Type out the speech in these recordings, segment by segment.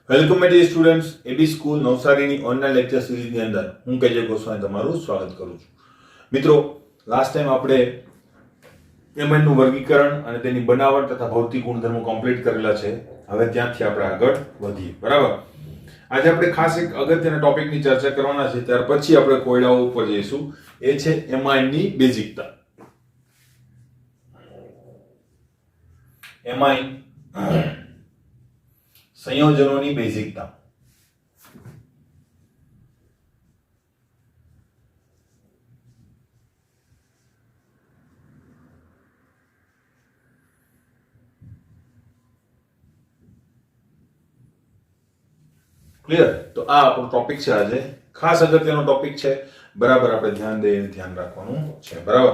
Welcome my dear students AB school નવસારીની online lecture સિરીઝની અંદર હું કેજે ગોસ્વામી તમારું સ્વાગત કરું છું. મિત્રો, લાસ્ટ ટાઈમ આપણે એમએનનું વર્ગીકરણ અને તેની બનાવટ તથા ભૌતિક ગુણધર્મો કમ્પ્લીટ કરેલા છે. હવે ત્યાંથી આપણે આગળ વધીએ. બરાબર. આજે આપણે ખાસ એક અગત્યના ટોપિકની ચર્ચા કરવાના છે. ત્યાર પછી આપણે કોયડાઓ ઉપર જઈશું. એ છે એમાઇનની બેઝિકતા. એમાઇન સંયોજનોની બેઝિકતા. ક્લિયર? તો આ આપણો ટોપિક છે આજે. ખાસ અગત્યનો ટોપિક છે. બરાબર, આપણે ધ્યાન દઈને ધ્યાન રાખવાનું છે. બરાબર.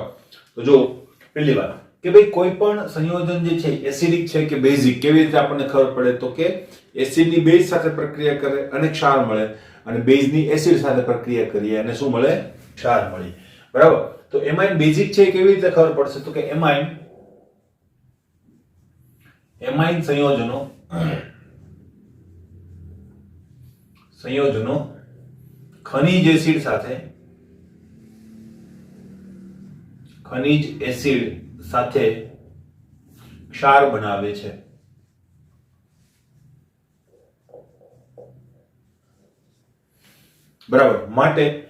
તો જો પહેલી વાત કે ભાઈ કોઈ પણ સંયોજન જે છે એસિડિક છે કે બેઝિક, કેવી રીતે આપણને ખબર પડે? તો કે એસિડની બેઝ સાથે પ્રક્રિયા કરે અને ક્ષાર મળે, અને બેઝની એસિડ સાથે પ્રક્રિયા કરીએ અને શું મળે? ક્ષાર મળે. બરાબર. તો એમાઇન બેઝિક છે કેવી રીતે ખબર પડશે? તો કે એમાઇન સંયોજનો ખનિજ એસિડ સાથે ક્ષાર બનાવે છે. બરાબર. માટે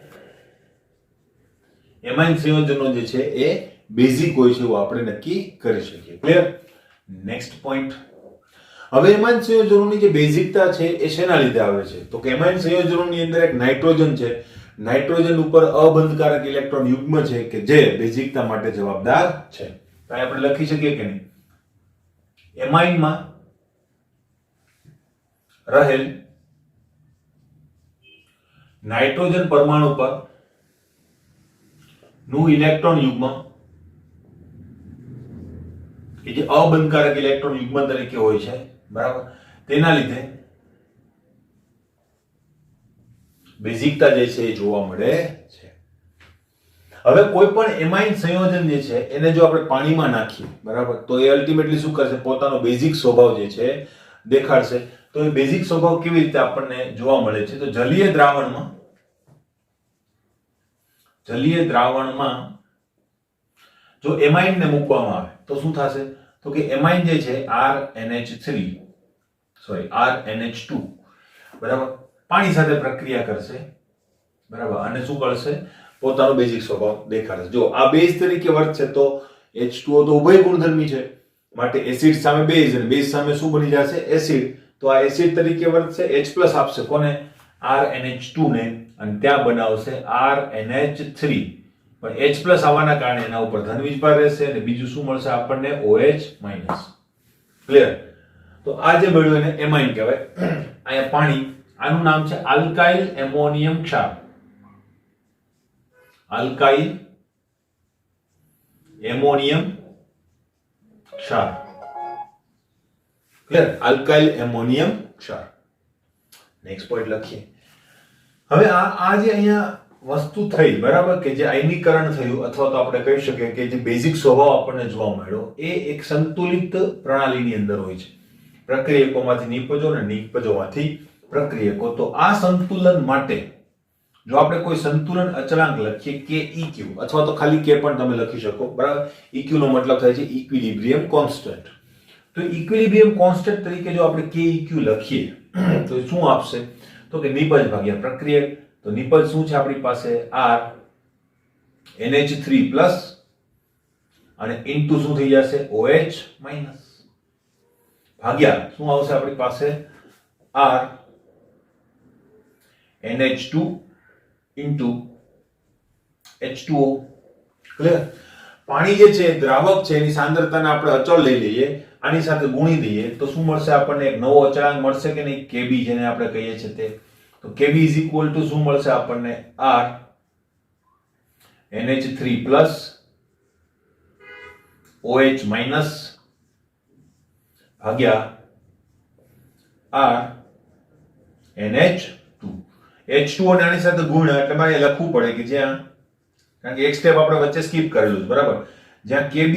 એમાઇન સંયોજનો જે છે એ બેઝિક હોય છે એવું આપણે નક્કી કરી શકીએ. ક્લિયર? Next point. હવે એમાઇન સંયોજનોની જે બેઝિકતા છે એ શેના લીધે આવે છે? તો કે એમાઇન સંયોજનોની અંદર એક નાઇટ્રોજન છે. નાઇટ્રોજન ઉપર અબંધકારક ઇલેક્ટ્રોન યુગ્મ છે કે જે બેઝિકતા માટે જવાબદાર છે. તો આપણે લખી શકીએ કે નહીં? એમાઇનમાં રહેલ નાઇટ્રોજન પરમાણુ પર નું ઇલેક્ટ્રોન યુગ્મ કે જે અબંધકારક ઇલેક્ટ્રોન યુગ્મ તરીકે હોય છે, બરાબર, તેના લીધે બેઝિકતા જે છે એ જોવા મળે છે. હવે કોઈ પણ એમાઇન સંયોજન જે છે એને જો આપણે પાણીમાં નાખીએ, બરાબર, તો એ અલ્ટિમેટલી શું કરશે? પોતાનો બેઝિક સ્વભાવ જે છે દેખાડશે. તો એ બેઝિક સ્વભાવ કેવી રીતે આપણને જોવા મળે છે? તો જલીય દ્રાવણમાં જો એમાઇન ને મૂકવામાં આવે તો શું થશે? તો કે એમાઇન જે છે RNH2, બરાબર, પાણી સાથે પ્રક્રિયા કરશે, બરાબર, અને શું કરશે? પોતાનો બેઝિક સ્વભાવ દેખાડશે. જો આ બેઝ તરીકે વર્તશે તો H2O તો ઉભય ગુણધર્મી છે, માટે એસિડ સામે બેઝ અને બેઝ સામે શું બની જશે? એસિડ. તો આ એસિડ તરીકે વર્તશે, H+ આપશે કોને? RNH2 ને, અને ત્યાં બનાવશે RNH3. પણ H+ આવવાના કારણે એના ઉપર ધન વીજભાર રહેશે અને બીજું શું મળશે આપણને? OH-. ક્લિયર? તો આ જે મળ્યું એને એમાઇન કહેવાય. અહીંયા પાણી, આનું નામ છે આલ્કાઇલ એમોનિયમ ક્ષાર. આલ્કાઇલ એમોનિયમ ક્ષાર. ક્લિયર? આલ્કાઇલ એમોનિયમ ક્ષાર. નેક્સ્ટ પોઈન્ટ લખીએ. હવે આ જે અહીંયા વસ્તુ થઈ, બરાબર, કે જે આયનીકરણ થયું, અથવા તો આપણે કહી શકીએ કે જે બેઝિક સ્વભાવ આપણને જોવા મળ્યો, એ એક સંતુલિત પ્રણાલીની અંદર હોય છે. પ્રક્રિયકોમાંથી નિપજો અને નિપજોમાંથી પ્રક્રિયકો. તો આ સંતુલન માટે જો આપણે કોઈ સંતુલન અચળાંક લખીએ KEQ, અથવા તો ખાલી K પણ તમે લખી શકો, બરાબર. EQ નો મતલબ થાય છે ઇક્વિલિબ્રિયમ કોન્સ્ટન્ટ. તો ઇક્વિલિબ્રિયમ કોન્સ્ટન્ટ તરીકે જો આપણે KEQ લખીએ તો શું આપશે? તો કે નિપજ ભાગ્યા પ્રક્રિયક. તો નિપજ શું છે આપણી પાસે? RNH3+ અને ઇન્ટુ શું થઈ જશે? OH- ભાગ્યા શું આવશે આપણી પાસે? RNH2 into H2O. ક્લિયર? પાણી જે છે દ્રાવક છે, એની સાંદ્રતાને આપણે અચળ લઈ લઈએ, આની સાથે ગુણી દઈએ તો શું મળશે આપણને? એક નવો અચળાંક મળશે કે નહીં? Kb, જેને આપણે કહીએ છીએ તે. તો Kb શું મળશે આપણને? RNH3+ OH- ભાગ્યા RNH2. H2O ને આની સાથે ગુણ્યા એટલે મારે લખવું પડે કે જ્યાં, કારણ કે એક સ્ટેપ આપણે વચ્ચે સ્કીપ કરેલું છે, બરાબર, જ્યાં Kb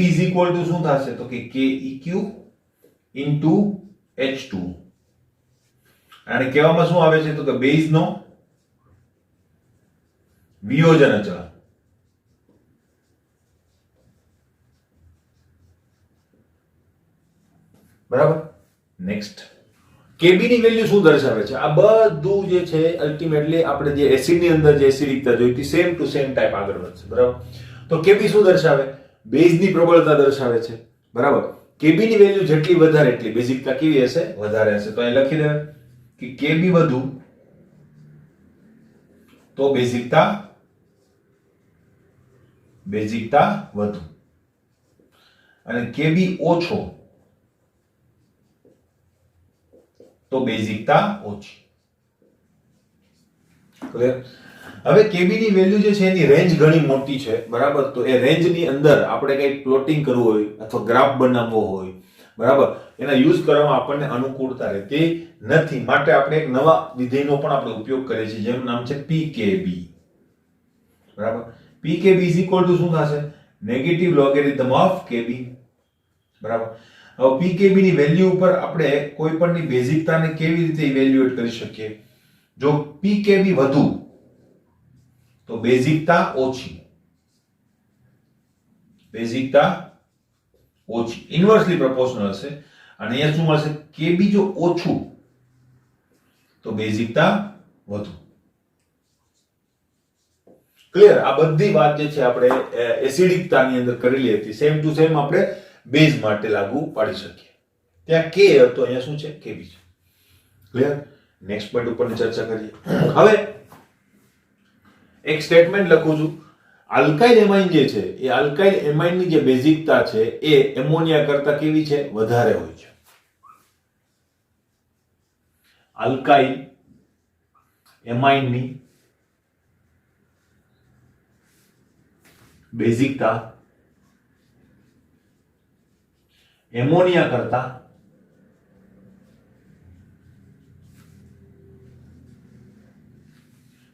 શું થશે? તો કે KEQ ઇન્ટુ H2. અને કહેવામાં શું આવે છે તો કે બેઝનો વિયોજન અચળાંક. બરાબર. નેક્સ્ટ, કેબી ની વેલ્યુ શું દર્શાવે છે? આ બધું જે છે અલ્ટિમેટલી આપણે જે એસિડ ની અંદર જે એસિડિકતા જોઈ હતી સેમ ટુ સેમ ટાઈપ આગળ વધશે. બરાબર. તો કેબી શું દર્શાવે? બેઝ ની પ્રબળતા દર્શાવે છે. બરાબર. કેબી ની વેલ્યુ જેટલી વધારે એટલી બેઝિકતા કેવી હશે? વધારે હશે. તો અહીં લખી દેવાય કે કેબી વધુ તો બેઝિકતા વધુ અને કેબી ઓછો તો બેઝિકતા ઓછી. ક્લિયર? હવે કેબી ની વેલ્યુ જે છે એની રેન્જ ઘણી મોટી છે. બરાબર. તો એ રેન્જ ની અંદર આપણે કંઈક પ્લોટિંગ કરવું હોય અથવા ગ્રાફ બનાવવો હોય, બરાબર, એના યુઝ કરવામાં આપણને અનુકૂળતા રહેતી નથી. માટે આપણે એક નવા વિધેયનો પણ આપણે ઉપયોગ કરીએ છીએ જેનું નામ છે પીકેબી. બરાબર. પીકેબી ઇઝ ઇક્વલ ટુ શું થશે? Negative logarithm of KB. બરાબર. હવે પીકેબી ની વેલ્યુ ઉપર આપણે કોઈ પણની બેઝિકતાને કેવી રીતે ઇવેલ્યુએટ કરી શકીએ? જો પીકેબી વધુ તો બેઝિકતા ઓછી. ઇન્વર્સલી પ્રોપોર્શનલ હશે. અને અહીંયા શું મળશે? કેબી જો ઓછું તો બેઝિકતા વધુ. ક્લિયર? આ બધી વાત જે છે આપણે એસિડિકતાની અંદર કરેલી હતી સેમ ટુ સેમ આપણે બેઝ માટે લાગુ પાડી શકીએ. ત્યાં કે હતો, અહીંયા શું છે? કેબી છે. ક્લિયર? નેક્સ્ટ પોઈન્ટ ઉપરની ચર્ચા કરીએ. હવે એક સ્ટેટમેન્ટ લખું છું. આલ્કાઇલ એમાઇન જે છે એ આલ્કાઇલ એમાઇનની જે બેઝિકતા છે એ એમોનિયા કરતા કેવી છે? વધારે હોય છે. આલ્કાઇલ એમાઇનની બેઝિકતા એમોનિયા કરતા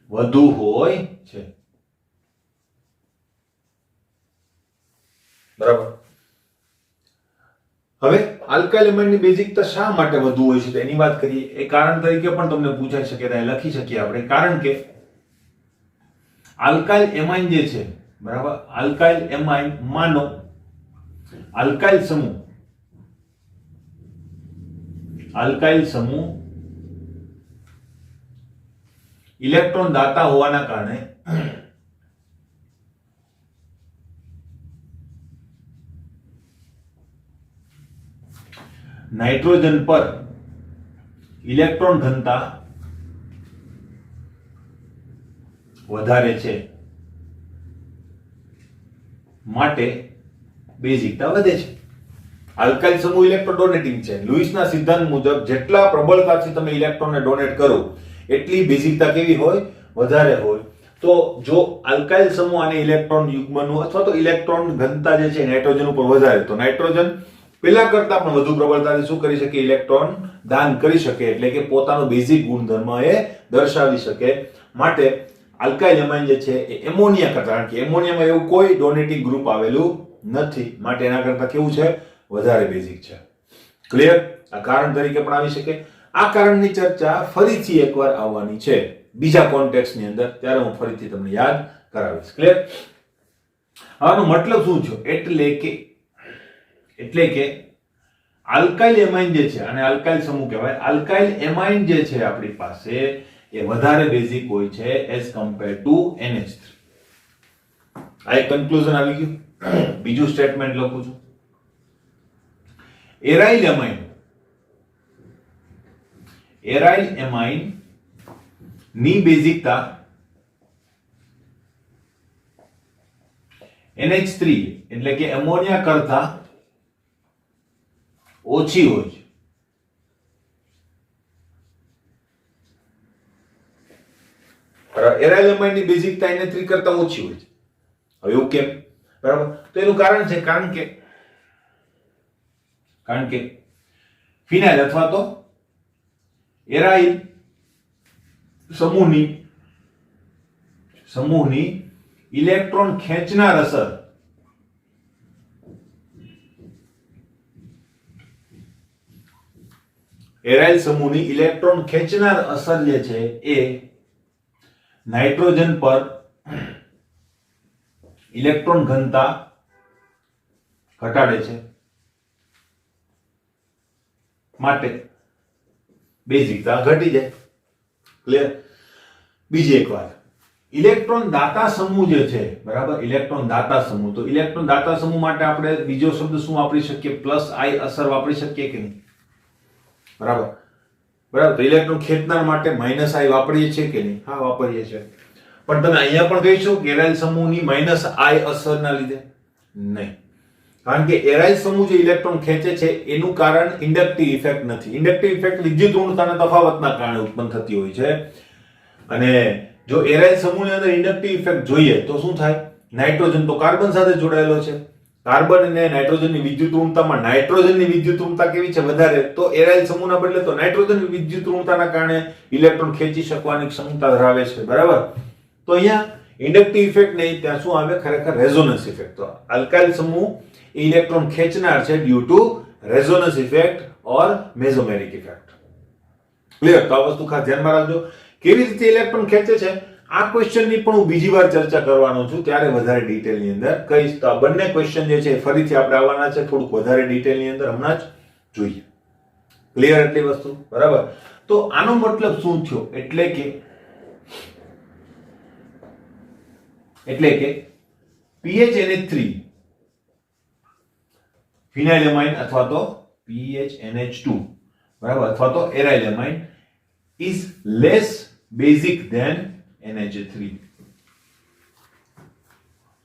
વધુ હોય છે. બરાબર. હવે આલ્કાઇલ એમાઇનની બેઝિકતા શા માટે વધુ હોય છે તો એની વાત કરીએ. એ કારણ તરીકે પણ તમને પૂછાઈ શકે, તો લખી શકીએ આપણે. કારણ કે આલ્કાઇલ એમાઇન જે છે, બરાબર, આલ્કાઇલ એમાઇન માનો આલ્કાઇલ સમૂહ ઇલેક્ટ્રોન દાતા હોવાના કારણે નાઇટ્રોજન પર ઇલેક્ટ્રોન ઘનતા વધારે છે, માટે બેઝિકતા વધે છે. આલ્કાઇલ સમૂહ ઇલેક્ટ્રોન ડોનેટિંગ છે. લુઈસના સિદ્ધાંત મુજબ જેટલા પ્રબળતાથી તમે ઇલેક્ટ્રોનને ડોનેટ કરો એટલી બેઝિકતા કેવી હોય? વધારે હોય. તો જો આલ્કાઇલ સમૂહ અને ઇલેક્ટ્રોન યુગ્મનું અથવા તો ઇલેક્ટ્રોન ઘનતા જે છે નાઇટ્રોજન ઉપર વધારે, તો નાઇટ્રોજન પેલા કરતા પણ વધુ પ્રબળતાથી શું કરી શકે? ઇલેક્ટ્રોન દાન કરી શકે, એટલે કે પોતાનો બેઝિક ગુણધર્મ એ દર્શાવી શકે. માટે આલ્કાઇલ એમાઇન જે છે એ એમોનિયા કરતા, કારણ કે એમોનિયામાં એવું કોઈ ડોનેટિંગ ગ્રુપ આવેલું નથી, માટે એના કરતા કેવું છે? વધારે બેઝિક છે. ક્લિયર? આ કારણ તરીકે પણ આવી શકે. આ કારણની ચર્ચા ફરીથી એકવાર આવવાની છે બીજા કોન્ટેક્સ્ટની અંદર, ત્યારે હું ફરીથી તમને યાદ કરાવીશ. ક્લિયર? આનો મતલબ શું છે? એટલે કે આલ્કાઇલ એમાઇન જે છે, અને આલ્કાઇલ સમૂહ કહેવાય, આલ્કાઇલ એમાઇન જે છે આપણી પાસે એ વધારે બેઝિક હોય છે એઝ કમ્પેર ટુ NH3. આ એક કન્ક્લુઝન આવી ગયું. બીજું સ્ટેટમેન્ટ લખું છું. એરાઇલ એમાઇન ની બેઝિકતા NH3 એટલે કે એમોનિયા કરતા ઓછી હોય છે. એરાઇલ એમાઇન ની બેઝિકતા NH3 કરતા ઓછી હોય છે. હવે એવું કેમ? બરાબર. તો એનું કારણ છે, કારણ કે ફિનાઇલ અથવા તો એરાઇલ સમૂહની ઇલેક્ટ્રોન ખેંચનાર અસર એરાઇલ સમૂહની ઇલેક્ટ્રોન ખેંચનાર અસર જે છે એ નાઇટ્રોજન પર ઇલેક્ટ્રોન ઘનતા ઘટાડે છે, માટે બેઝિકતા ઘટી જાય. ક્લિયર? બીજી એક વાત, ઇલેક્ટ્રોન દાતા સમૂહ જે છે, બરાબર, ઇલેક્ટ્રોન દાતા સમૂહ, તો ઇલેક્ટ્રોન દાતા સમૂહ માટે આપણે બીજો શબ્દ શું વાપરી શકીએ? પ્લસ આઈ અસર વાપરી શકીએ કે નહીં? બરાબર બરાબર. તો ઇલેક્ટ્રોન ખેંચનાર માટે માઇનસ આઈ વાપરીએ છીએ કે નહીં? હા, વાપરીએ છીએ. પણ તમે અહીંયા પણ કહીશો કે એરાઇલ સમૂહની માઇનસ આઈ અસરના લીધે? નહીં, કારણ કે એરાઇલ સમૂહ જે ઇલેક્ટ્રોન ખેંચે છે એનું કારણ ઇન્ડક્ટિવ ઇફેક્ટ નથી. ઇન્ડક્ટિવ ઇફેક્ટ વિદ્યુત ઋણતાના તફાવતના કારણે ઉત્પન્ન થતી હોય છે. અને જો એરાઇલ સમૂહની અંદર ઇન્ડક્ટિવ ઇફેક્ટ જોઈએ તો શું થાય? નાઇટ્રોજન તો કાર્બન સાથે જોડાયેલો છે. કાર્બન અને નાઇટ્રોજનની વિદ્યુત ઋણતામાં નાઇટ્રોજનની વિદ્યુત ઋણતા કેવી છે? વધારે. તો એરાઇલ સમૂહના બદલે તો નાઇટ્રોજનની વિદ્યુત ઋણતાના કારણે ઇલેક્ટ્રોન ખેંચી શકવાની ક્ષમતા ધરાવે છે. બરાબર. તો અહીંયા ઇન્ડક્ટિવ ઇફેક્ટ નહીં, ત્યાં શું આવે? ખરેખર રેઝોનન્સ ઇફેક્ટ. તો આલ્કાઇલ સમૂહ ઇલેક્ટ્રોન ખેંચનાર છે due to resonance effect or mesomeric effect. Clear? તો આ વસ્તુ ખાસ ધ્યાનમાં રાખજો. કેવી રીતે ઇલેક્ટ્રોન ખેંચે છે આ ક્વેશ્ચનની પણ હું બીજી વાર ચર્ચા કરવાનો છું, ત્યારે વધારે ડિટેલની અંદર કહીશ. તો આ બંને ક્વેશ્ચન જે છે ફરીથી આપણે આવવાના છે થોડુંક વધારે ડિટેલની અંદર, હમણાં જ જોઈએ. ક્લિયર એટલી વસ્તુ? બરાબર. તો આનો મતલબ શું થયો? એટલે કે PHNH3 ફિનાઇલેમાઇન અથવા તો PHNH2, બરાબર, અથવા તો એરાઇલેમાઇન is less basic than NH3.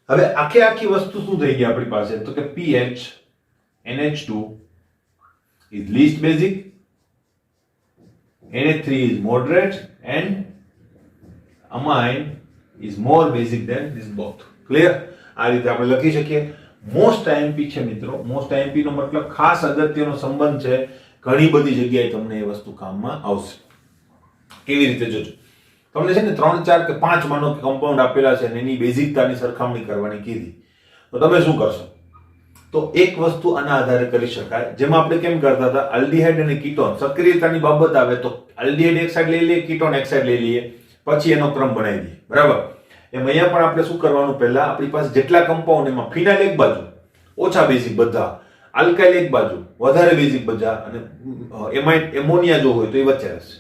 હવે આખી વસ્તુ શું થઈ ગઈ આપણી પાસે? તો કે PHNH2 is least basic, NH3 is moderate and amine is more basic than this both. Clear? આ રીતે આપણે લખી શકીએ. મોસ્ટ IMP છે મિત્રો. મોસ્ટ IMP નો મતલબ ખાસ અગત્યનો સંબંધ છે. ઘણી બધી જગ્યાએ તમને એ વસ્તુ કામમાં આવશે. કેવી રીતે? જોજો, તમને છે ને 3, 4 કે 5 માનો કે કમ્પાઉન્ડ આપેલા છે અને એની બેઝિકતાની સરખામણી કરવાની કીધી, તો તમે શું કરશો? તો એક વસ્તુ આના આધારે કરી શકાય, જેમાં આપણે કેમ કરતા હતા, આલ્ડીહાઇડ અને કીટોન સક્રિયતાની બાબત આવે તો આલ્ડીહાઇડ એક સાઈડ લઈ લઈએ, કીટોન એક સાઈડ લઈ લઈએ, પછી એનો ક્રમ બનાવી દઈએ. બરાબર. એમ અહીંયા પણ આપણે શું કરવાનું? પહેલા આપણી પાસે જેટલા કમ્પાઉન્ડ, એમાં ફિનાઇલ એક બાજુ, ઓછા બેઝિક બધા, આલ્કાઇલ એક બાજુ, વધારે બેઝિક બધા, અને એમોનિયા જો હોય તો એ વચ્ચે રહેશે.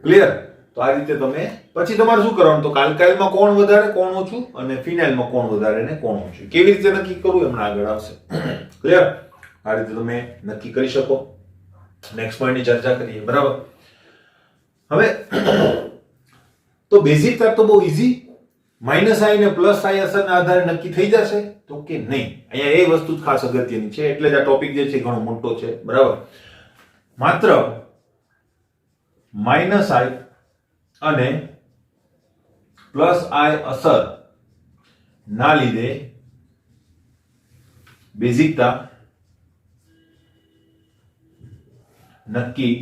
ક્લિયર? તો આ રીતે તમે પછી તમારે શું કરવાનું? તો આલ્કાઇલમાં કોણ વધારે કોણ ઓછું, અને ફિનાઇલમાં કોણ વધારે ને કોણ ઓછું, કેવી રીતે નક્કી કરવું હમણાં આગળ આવશે. ક્લિયર? આ રીતે તમે નક્કી કરી શકો. નેક્સ્ટ પોઈન્ટની ચર્ચા કરીએ. બરાબર. હવે તો બેઝિકતા તો બહુ ઈઝી, માઇનસ આઈ ને પ્લસ આઈ અસરના આધારે નક્કી થઈ જશે, તો કે નહીં? અહીંયા એ વસ્તુ ખાસ અગત્યની છે, એટલે જ આ ટોપિક જે છે ઘણો મોટો છે. બરાબર. માત્ર માઇનસ આઈ અને પ્લસ આઈ અસર ના લીધે બેઝિકતા નક્કી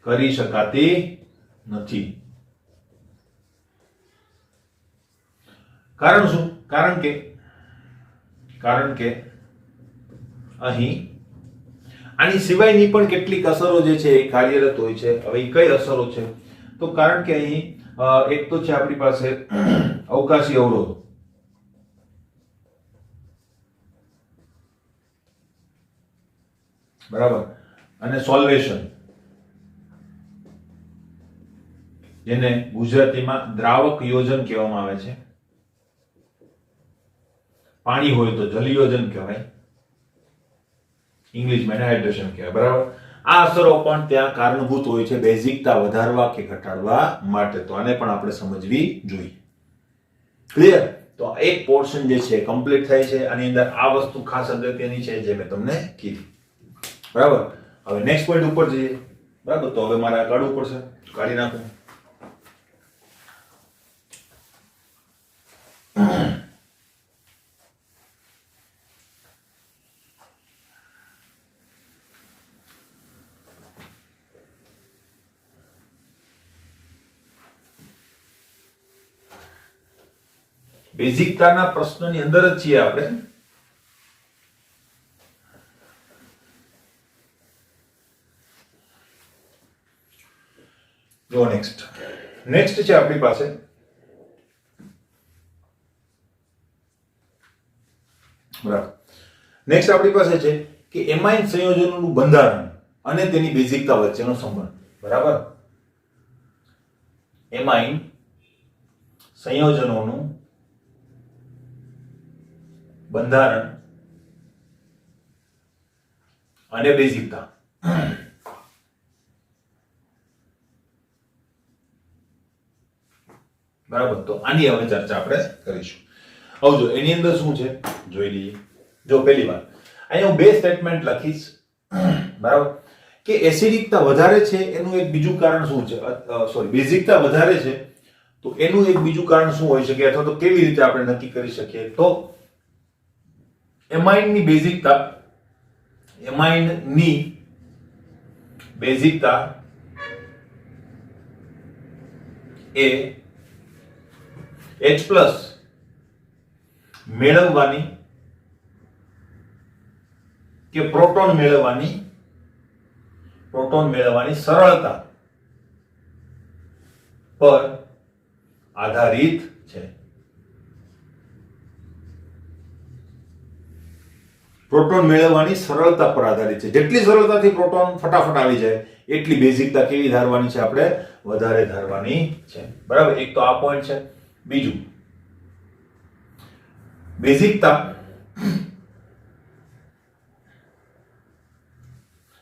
કરી શકાતી નથી. કારણ શું? કારણ કે અહીં આની સિવાયની પણ કેટલીક અસરો જે છે એ કાર્યરત હોય છે. હવે એ કઈ અસરો છે? તો કારણ કે અહીં એક તો છે આપણી પાસે અવકાશી અવરોધ, બરાબર, અને સોલ્વેશન, જેને ગુજરાતીમાં દ્રાવક યોજન કહેવામાં આવે છે. પાણી હોય તો જલયોજન કહેવાય, ઇંગ્લિશમાં હાઇડ્રેશન કહેવાય. બરાબર. આ અસરો પણ ત્યાં કારણભૂત હોય છે બેઝિકતા વધારવા કે ઘટાડવા માટે. તો આને પણ આપણે સમજવી જોઈએ. ક્લિયર? તો એક પોર્શન જે છે કમ્પ્લીટ થાય છે. આની અંદર આ વસ્તુ ખાસ અગત્યની છે જે મેં તમને કીધી. બરાબર. હવે નેક્સ્ટ પોઈન્ટ ઉપર જઈએ. બરાબર. તો હવે મારે આ કાઢવું પડશે, કાઢી નાખું. બેઝિકતાના પ્રશ્નની અંદર જ છીએ આપણે. Go next. નેક્સ્ટ છે આપણી પાસે બરાબર. નેક્સ્ટ આપણી પાસે છે કે એમાઇન સંયોજનોનું બંધારણ અને તેની બેઝિકતા વચ્ચેનો સંબંધ. બરાબર. એમાઇન સંયોજનોનું બંધારણ અને બેઝિકતા. બરાબર. તો આની હવે ચર્ચા આપણે કરીશું. હવે જો એની અંદર શું છે જોઈ લઈએ. જો પહેલી વાત અહીંયા હું બે સ્ટેટમેન્ટ લખીશ. બરાબર. કે એસિડિકતા વધારે છે એનું એક બીજું કારણ શું છે, સોરી બેઝિકતા વધારે છે તો એનું એક બીજું કારણ શું હોઈ શકે અથવા તો કેવી રીતે આપણે નક્કી કરી શકીએ. તો એમાઇનની બેઝિકતા એ H+ મેળવવાની કે પ્રોટોન મેળવવાની સરળતા પર આધારિત છે. પ્રોટોન મેળવવાની સરળતા પર આધારિત છે. જેટલી સરળતાથી પ્રોટોન ફટાફટ આવી જાય એટલી બેઝિકતા કેવી ધારવાની છે, આપણે વધારે ધારવાની છે. બરાબર. એક તો આ પોઈન્ટ છે. બીજું,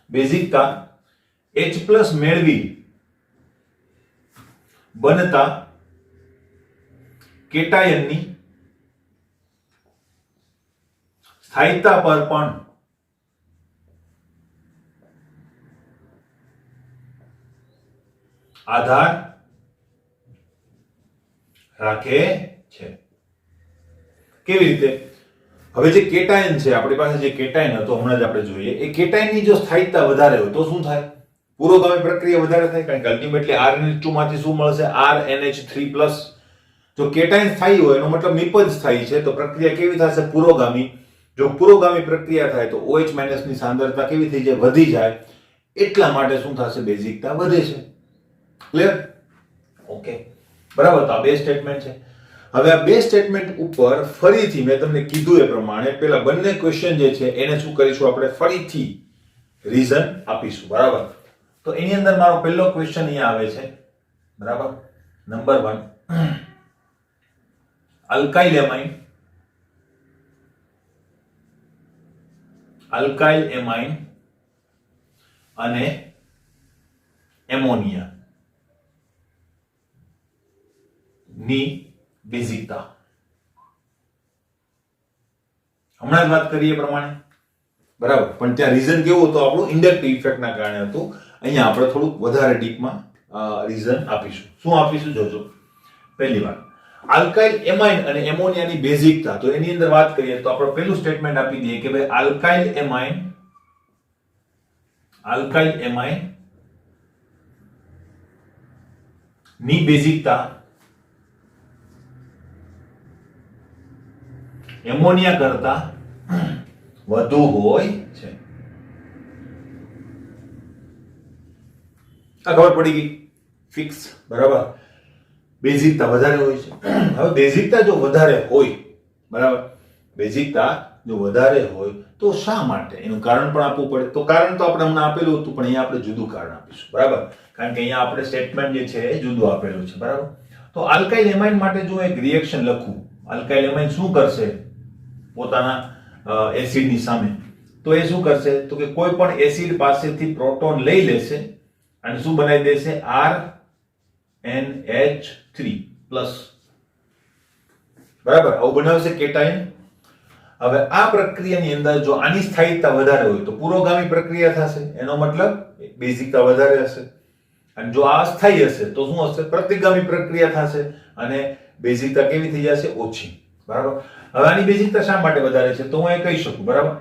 બેઝિકતા H+ મેળવી બનતા કેટાયનની સ્થાયીતા પર પણ આધાર રાખે છે. કેવી રીતે? હવે જે કેટાયન છે આપણી પાસે, જે કેટાયન હતો હમણાં જ આપણે જોઈએ, એ કેટાયનની જો સ્થાયીતા વધારે હોય તો શું થાય? પુરોગામી પ્રક્રિયા વધારે થાય. કારણ કે અલ્ટિમેટલી RNH2 માંથી શું મળશે? RNH3+. જો કેટાયન સ્થાયી હોય એનો મતલબ નિપજ સ્થાયી છે, તો પ્રક્રિયા કેવી થશે? પુરોગામી. જો પુરોગામી પ્રક્રિયા થાય તો OH- ની સાંદ્રતા કેવી થઈ જાય? વધી જાય. એટલા માટે શું થશે? બેઝિકતા વધે છે. ક્લિયર? ઓકે. બરાબર. તો આ બે સ્ટેટમેન્ટ છે. હવે આ બે સ્ટેટમેન્ટ ઉપર ફરીથી મેં તમને કીધું એ પ્રમાણે પેલા બંને ક્વેશ્ચન જે છે એને શું કરીશું? આપણે ફરીથી રીઝન આપીશું. બરાબર. તો એની અંદર મારો પહેલો ક્વેશ્ચન અહીંયા આવે છે. બરાબર. નંબર 1, અલ્કાઇલ એમાઇન અને એમોનિયા ની બેઝિકતા. હમણાં જ વાત કરીએ પ્રમાણે. બરાબર. પણ ત્યાં રીઝન કેવું હતું? આપણું ઇન્ડક્ટિવ ઇફેક્ટના કારણે હતું. અહીંયા આપણે થોડુંક વધારે ડીપમાં રીઝન આપીશું. શું આપીશું જોજો. પહેલી વાત, આલ્કાઇલ એમાઇન અને એમોનિયાની બેઝિકતા. તો એની અંદર વાત કરીએ તો આપણે પહેલું સ્ટેટમેન્ટ આપી દઈએ કે ભાઈ આલ્કાઇલ એમાઇન ની બેઝિકતા એમોનિયા કરતા વધુ હોય છે. આ ખબર પડી ગઈ? ફિક્સ. બરાબર. બેઝિકતા વધારે હોય છે. હવે બેઝિકતા જો વધારે હોય, બરાબર, બેઝિકતા જો વધારે હોય તો શા માટે? એનું કારણ પણ આપવું પડે. તો કારણ તો આપણે હમણાં આપેલું હતું, પણ અહીંયા આપણે જુદું કારણ આપીશું. બરાબર. કારણ કે અહીંયા આપણે સ્ટેટમેન્ટ જે છે એ જુદું આપેલું છે. બરાબર. તો આલ્કાઇલ એમાઇન માટે જો એક રિએક્શન લખું, આલ્કાઇલ એમાઇન શું કરશે પોતાના એસિડની સામે? તો એ શું કરશે? તો કે કોઈ પણ એસિડ પાસેથી પ્રોટોન લઈ લેશે અને શું બનાવી દેશે? RNH3+. બરાબર. આવું બનાવશે કેટાયન. હવે આ પ્રક્રિયાની અંદર જો આની સ્થાયીતા વધારે હોય તો પુરોગામી પ્રક્રિયા થશે. એનો મતલબ બેઝિકતા વધારે હશે. અને જો આ અસ્થાયી હશે તો શું હશે? પ્રતિગામી પ્રક્રિયા થશે અને બેઝિકતા કેવી થઈ જશે? ઓછી. બરાબર. હવે આની બેઝિકતા શા માટે વધારે છે? તો હું એ કહી શકું. બરાબર.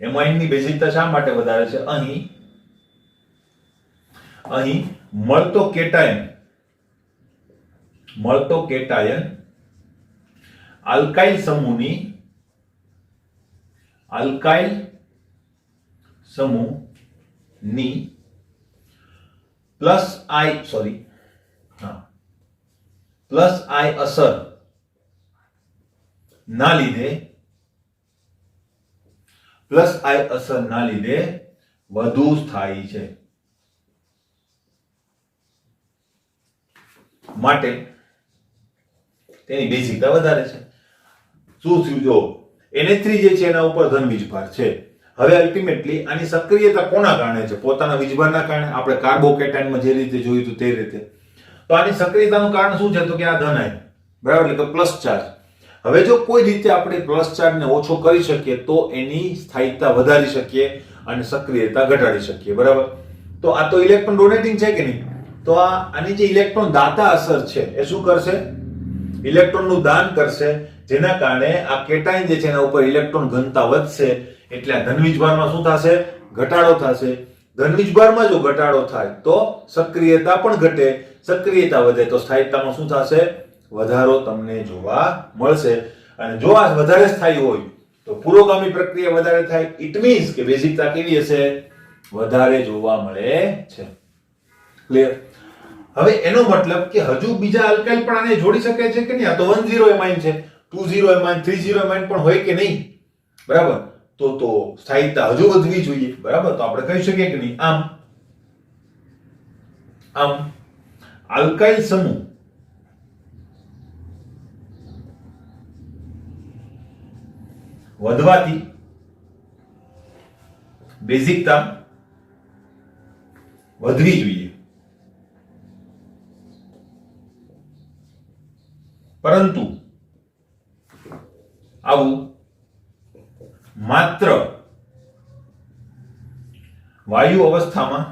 એમાઇનની બેઝિકતા શા માટે વધારે છે? અહીં મળતો કેટાયન આલ્કાઇલ સમૂહની પ્લસ આઈ અસર ના લીધે વધુ સ્થાયી છે. માટે તેની બેઝિકતા વધારે છે. શું થયું જો NH3 જે છે એના ઉપર ધન વીજભાર છે. હવે અલ્ટિમેટલી આની સક્રિયતા કોના કારણે છે? પોતાના વીજભારના કારણે. આપણે કાર્બોકેટાઇનમાં જે રીતે જોયું હતું તે રીતે. તો આની સક્રિયતાનું કારણ શું છે? તો કે આ ધન આયન, બરાબર, એટલે કે પ્લસ ચાર્જ. હવે જો કોઈ રીતે આપણે પ્લસ ચાર્જને ઓછો કરી શકીએ તો એની સ્થાયિકતા વધારી શકીએ અને સક્રિયતા ઘટાડી શકીએ, બરાબર. તો આ તો ઇલેક્ટ્રોન ડોનેટિંગ છે કે નહીં? તો આની જે ઇલેક્ટ્રોન દાતા અસર છે એ શું કરશે? ઇલેક્ટ્રોનનું દાન કરશે, જેના કારણે આ કેટાયન જે છે એના ઉપર ઇલેક્ટ્રોન ઘનતા વધશે. એટલે આ ધનવીજભારમાં શું થશે? ઘટાડો થશે. ધનવીજભારમાં જો ઘટાડો થાય તો સક્રિયતા પણ ઘટે, સક્રિયતા વધે તો સ્થાયિકતામાં શું થશે? વધારો તમને જોવા મળશે. અને જો આ વધારે સ્થાયી હોય તો પુરોગામી પ્રક્રિયા વધારે થાય. ઇટ મીન્સ કે બેઝિકતા કેવી હશે? વધારે જોવા મળે છે. ક્લિયર? હવે એનો મતલબ કે હજુ બીજા અલ્કાઇલ પણ આને જોડી શકે છે કે નહીં? આ તો 10 એમાઇન છે, 20 એમાઇન, 30 એમાઇન પણ હોય કે નહીં? બરાબર. તો સ્થાયિકતા હજુ વધવી જોઈએ, બરાબર. તો આપણે કહી શકીએ કે નહીં? આમ આલ્કાઇલ સમૂહ વધવાથી બેઝિકતા વધવી જોઈએ, પરંતુ આવું માત્ર વાયુ અવસ્થામાં